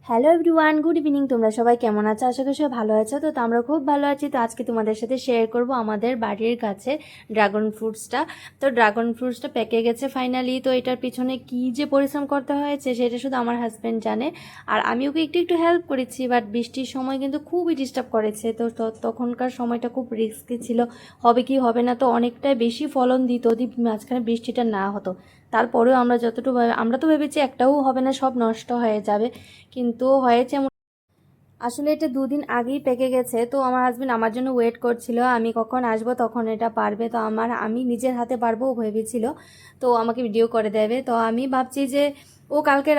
Hello everyone, good evening. তোমরা সবাই কেমন আছো? আশা করি সবাই ভালো আছো। তো আমরা খুব ভালো আছি। তো আজকে তোমাদের সাথে শেয়ার করব আমাদের বাড়ির কাছে ড্রাগন ফ্রুটসটা। তো ড্রাগন ফ্রুটসটা পেকে গেছে ফাইনালি। তো এটার পিছনে কি যে পরিশ্রম করতে হয়েছে সেটা শুধু আমার হাজব্যান্ড জানে, আর আমি ওকে একটু একটু হেল্প করেছি। বাট বৃষ্টির সময় কিন্তু খুবই ডিস্টার্ব করেছে। তো তখনকার সময়টা খুব রিস্কি ছিল, হবে কি হবে না। তো অনেকটাই বেশি ফলন দিত যদি মাঝখানে বৃষ্টিটা না হতো। তারপরেও আমরা যতটুকু আমরা তো ভেবেছি একটাও হবে না, সব নষ্ট হয়ে যাবে, কিন্তু হয়েছে। আসলে এটা দুদিন আগেই পেকে গেছে। তো আমার হাজবেন্ড আমার জন্য ওয়েট করছিল, আমি কখন আসবো তখন এটা পারবে। তো আমি নিজের হাতে পারবো ভেবেছিল, তো আমাকে ভিডিও করে দেবে। তো আমি ভাবছি যে ও কালকে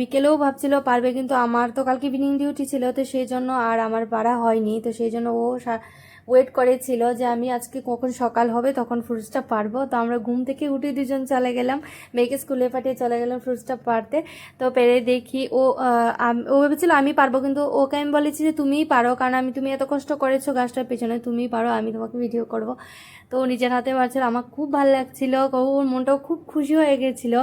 বিকেলেও ভাবছিল পারবে, কিন্তু আমার তো কালকে ইভিনিং ডিউটি ছিল, তো সেই জন্য আর আমার পারা হয়নি। তো সেই জন্য ও ওয়েট করেছিল যে আমি আজকে কখন সকাল হবে তখন ফ্রুটসটা পারবো। তো আমরা ঘুম থেকে উঠে দুজন চলে গেলাম, মেয়েকে স্কুলে পাঠিয়ে চলে গেলাম ফ্রুটসটা পারতে। তো পেরে দেখি ও ভেবেছিল আমি পারবো, কিন্তু ওকে আমি বলেছি যে তুমিই পারো, কারণ তুমি এত কষ্ট করেছো গাছটার পেছনে, তুমিই পারো, আমি তোমাকে ভিডিও করব। তো ও নিজের হাতে পারছিল, আমার খুব ভালো লাগছিল, ওর মনটাও খুব খুশি হয়ে গেছিল।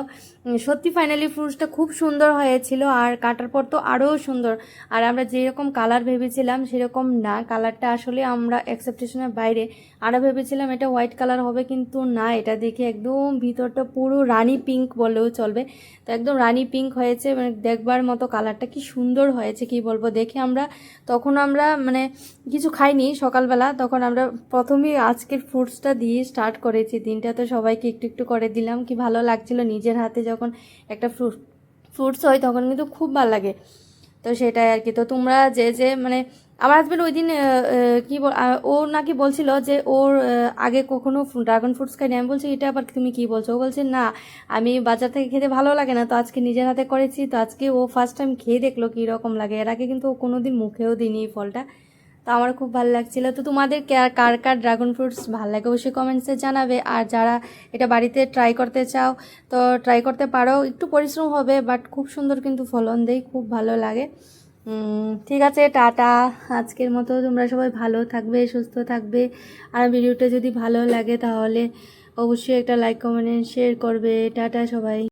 সত্যি ফাইনালি ফ্রুটসটা খুব সুন্দর হয়েছিল, আর কাটার পর তো আরও সুন্দর। আর আমরা যেরকম কালার ভেবেছিলাম সেরকম না, কালারটা আসলে আমরা এক্সপেকটেশনের বাইরে। আমরা ভেবেছিলাম এটা হোয়াইট কালার হবে, কিন্তু না, এটা দেখে একদম ভিতরটা পুরো রানি পিঙ্ক বললেও চলবে। তো একদম রানি পিঙ্ক হয়েছে, মানে দেখবার মতো কালারটা কি সুন্দর হয়েছে কি বলবো। দেখে তখন আমরা মানে কিছু খাইনি সকালবেলা, তখন আমরা প্রথমেই আজকের ফ্রুটসটা দিয়ে স্টার্ট করেছি দিনটা। তো সবাইকে একটু একটু করে দিলাম, কি ভালো লাগছিল নিজের হাতে যখন একটা ফ্রুটস হয় তখন কিন্তু খুব ভালো লাগে। তো সেটাই আর কি। তো তোমরা যে মানে আমার হাজব্যান্ড ওই দিন ও নাকি বলছিল যে ওর আগে কখনো ড্রাগন ফ্রুটস খাইনি। আমি বলছি এটা আবার তুমি কি বলছো? ও বলছে না, আমি বাজার থেকে খেতে ভালো লাগে না, তো আজকে নিজের হাতে করেছি। তো আজকে ও ফার্স্ট টাইম খেয়ে দেখলো কীরকম লাগে। এর আগে কিন্তু ও কোনো দিন মুখেও দিইনি এই ফলটা। তো আমার খুব ভালো লাগছিল। তো তোমাদের কার কার ড্রাগন ফ্রুটস ভালো লাগে অবশ্যই কমেন্টসে জানাবে। আর যারা এটা বাড়িতে ট্রাই করতে চাও তো ট্রাই করতে পারো, একটু পরিশ্রম হবে বাট খুব সুন্দর কিন্তু ফলন দেয়, খুব ভালো লাগে। ঠিক আছে, টাটা। আজকের মতো তোমরা সবাই ভালো থাকবে, সুস্থ থাকবে। আর ভিডিওটা যদি ভালো লাগে তাহলে অবশ্যই একটা লাইক কমেন্ট শেয়ার করবে। টাটা সবাই।